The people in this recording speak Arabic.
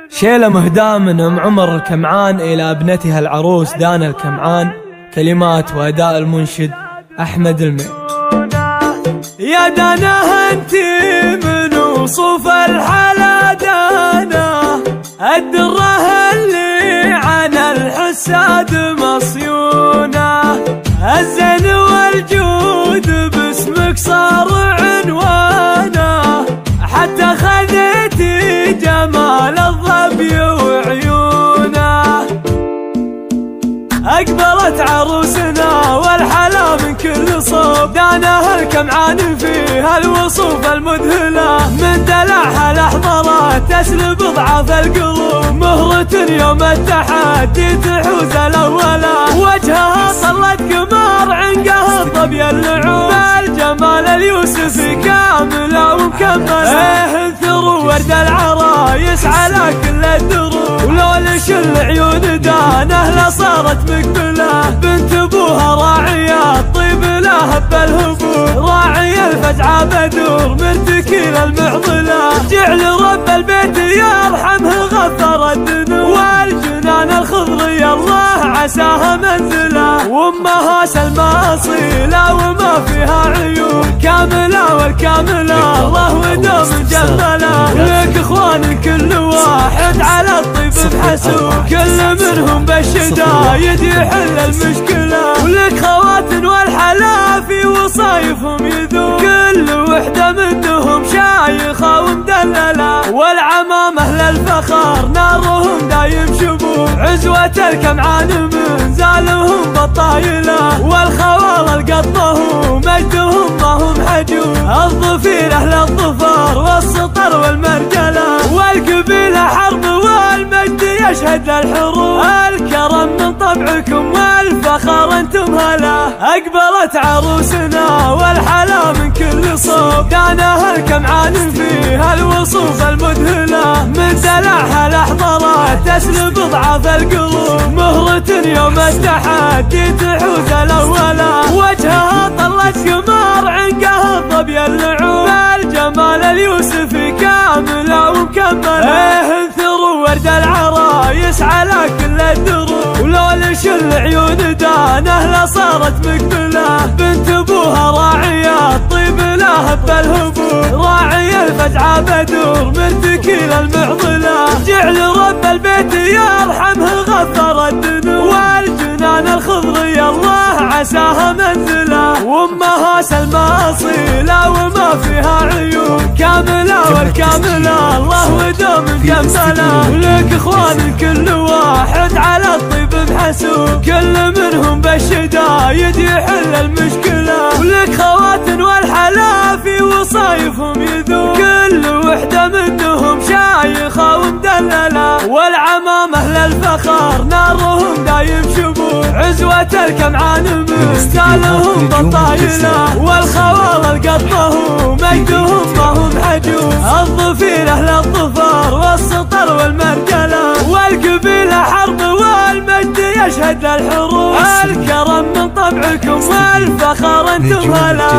شيلة مهداة من أم عمر الكمعان إلى ابنتها العروس دانا الكمعان. كلمات وأداء المنشد أحمد المين. يا دانا انتي من وصوف الحلا دانا، الدره اللي عن الحساد مصيونه، الزين والجود باسمك صار عنوانه، حتى خذيتي جمال الظبي وعيونه. أقبلت عروسنا والحلا من كل صوب، دانا الكمعان فيها الوصوف المذهلة، من دلعها لحظرات تسلب ضعف القلوب، مهرة يوم التحدي تحوز الأولى، وجهها صلت قمر عنقها الظبي اللعوب، الجمال اليوسفي كاملة ومكملة، انثروا ورد العرايس على كل الدروب، ولولش العيون دانه لصارت مقبلة، بنت ابوها راعية الطيب لها بالهبوب، راعي الفزعة بدور من تكيل المعضلة، جعل رب البيت يرحمه غفر الذنوب، والجنان الخضري الله عساها منزله، وامها سلمى اصيلة وما فيها عيوب، كاملة والكاملة الله ودوم جمله، لك اخوان كل واحد على الطيب بحسوب، كل منهم بالشدايد يحل المشكلة، ولك خوات والحلا في وصايفهم يذوب، كل وحدة منهم شايخة ومدللة، والعمامة للفخر نارهم دايم شبوب، عزوة الكمعان من زالهم بطايلة، والخوال القطه مجدهم ما هم حجوب، الظفير أهل الظفر والسطر والمرجلة، والقبيلة حرب والمجد يشهد للحروب، الكرم من طبعكم والفخر انتم هلا، أقبلت عروسنا والحلا من كل صوب، دانا الكمعان فيها الوصوف المذهلة، من دلعها لحظرات تسلب ضعف القلوب، مهرة يوم التحدي تحوز الأولى، وجهها طلت قمر عنقها الظبي اللعوب، الجمال اليوسفي كاملة ومكملة، انثروا ورد العرايس على كل الدروب، ولولش العيون دانه لصارت مقبلة، بنت ابوها راعية الطيب لها بالهبوب، راعي الفزعة بدور من تكيل المعضلة، جعل رب البيت يرحمه غفر الذنوب، والجنان الخضري الله عساها منزله، وامها سلمى اصيلة وما فيها عيوب، كاملة والكاملة الله ودوم جمله، ولك اخوان كل واحد على الطيب بحسوب، كل منهم بالشدايد يحل المشكلة، ولك خوات والحلا في وصايفهم يذوب، كل وحدة منهم شايخة ومدللة، والعمامة للفخر نارهم دايم شبوب، عزوة الكمعان من سالهم بطايلة، والخوال القطه مجدهم ما هم حجوب، الظفير أهل الظفر والسطر والمرجلة، والقبيلة حرب والمجد يشهد للحروب، الكرم من طبعكم والفخر انتم هلا.